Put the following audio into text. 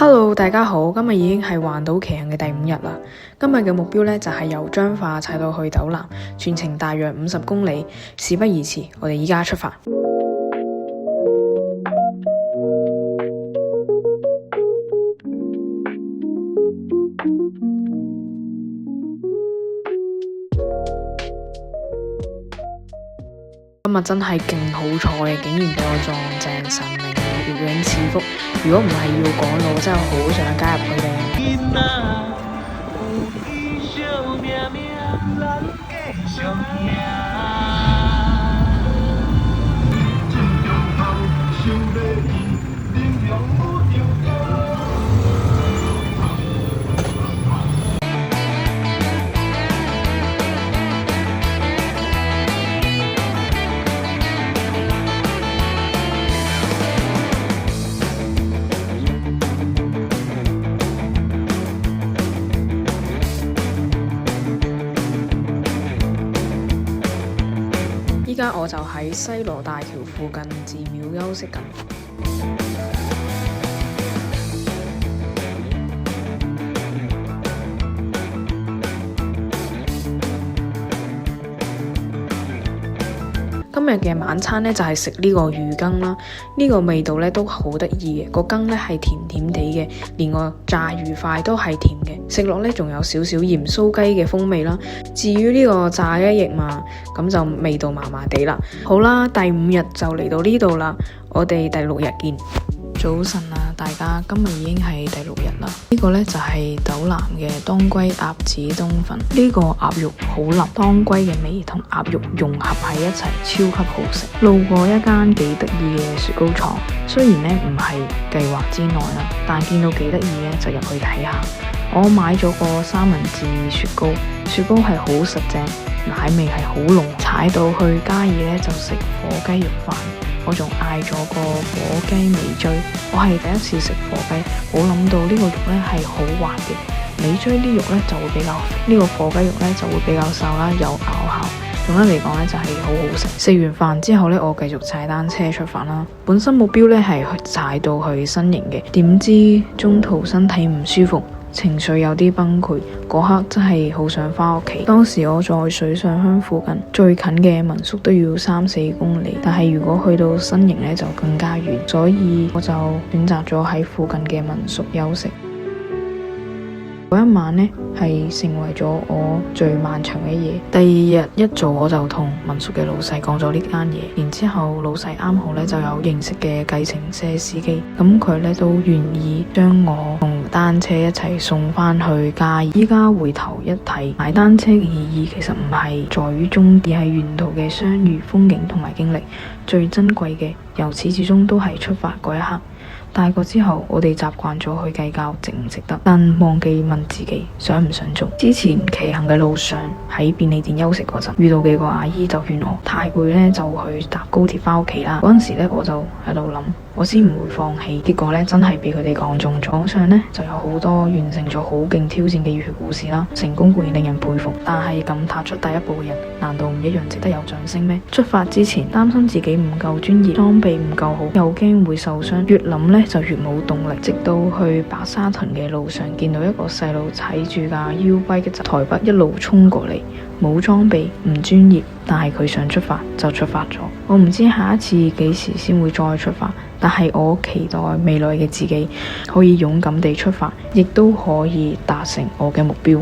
Hello，大家好，今日已經係環島騎行嘅第5日啦。今日嘅目標呢，就係由彰化踩到去斗南，全程大約50公里。事不宜遲，我哋依家出發。今日真係勁好彩嘅，竟然俾我撞正神明嘅月影賜福。如果唔係要趕路，真係好想加入佢哋。依家我就喺西螺大橋附近寺廟休息緊。今日嘅晚餐呢，就係食呢個魚羹啦，呢個味道呢都好得意嘅，個羹呢係甜甜地嘅，連個炸魚塊都係甜嘅，食落呢仲有少少鹽酥雞嘅風味啦。至於呢個炸雞翼嘛，咁就味道麻麻地啦。好啦，第5日就嚟到呢度啦，我哋第6日見。早晨啊，大家，今日已經係第6日啦。呢個呢就係斗南嘅當歸鴨子冬粉。呢個鴨肉好腍，當歸嘅味同鴨肉融合喺一齊，超級好食。路過一間幾得意嘅雪糕廠，雖然呢唔係計劃之內啦，但見到幾得意呢，就入去睇下。我買咗個三文治雪糕，雪糕係好實淨，奶味係好濃。踩到去嘉義呢，就食火雞肉飯。我仲嗌咗個火雞尾椎，我係第一次食火雞，冇諗到呢個肉呢係好滑嘅，尾椎啲肉呢就會比較肥，呢個火雞肉呢就會比較瘦啦，有咬效。總體嚟講呢就係好好食。食完飯之後呢，我繼續踩單車出發啦。本身目標呢係踩到去新營嘅，點知中途身體唔舒服，情緒有啲崩潰，嗰刻真係好想返屋企。當時我在水上鄉附近，最近嘅民宿都要3-4公里，但係如果去到新營呢，就更加遠，所以我就選擇咗喺附近嘅民宿休息。嗰一晚呢，係成為咗我最漫長嘅夜。第2日一早我就同民宿嘅老細講咗呢間嘢，然之後老細啱好呢就有認識嘅計程車司機，咁佢呢都願意將我同單車一齊送返去嘉義。依家回頭一睇，買單車嘅意義其實唔係在於終點，而係沿途嘅相遇、風景同埋經歷。最珍貴嘅由始至終都係出發嗰一刻。大個之後，我哋習慣咗去計較值唔值得，但忘記問自己想唔想做。之前騎行嘅路上喺便利店休息嗰陣，遇到幾個阿姨就勸我太攰呢，就去搭高鐵返屋企啦。嗰陣時呢，我就喺度諗，我先唔會放棄。結果呢，真係俾佢哋講中咗。網上呢，就有好多完成咗好勁挑戰嘅熱血故事啦，成功固然令人佩服，但係咁踏出第一步嘅人，難道唔一樣值得有掌聲咩？出發之前擔心自己唔夠專業，裝備唔夠好，又驚會受傷，越諗呢就越冇動力。直到去白沙屯嘅路上，見到一個細路踩住架 U-Bike 嘅台北一路衝過嚟，冇裝備，唔專業，但係佢想出發就出發咗。我唔知下一次幾時先會再出發，但係我期待未來嘅自己可以勇敢地出發，亦都可以達成我嘅目標。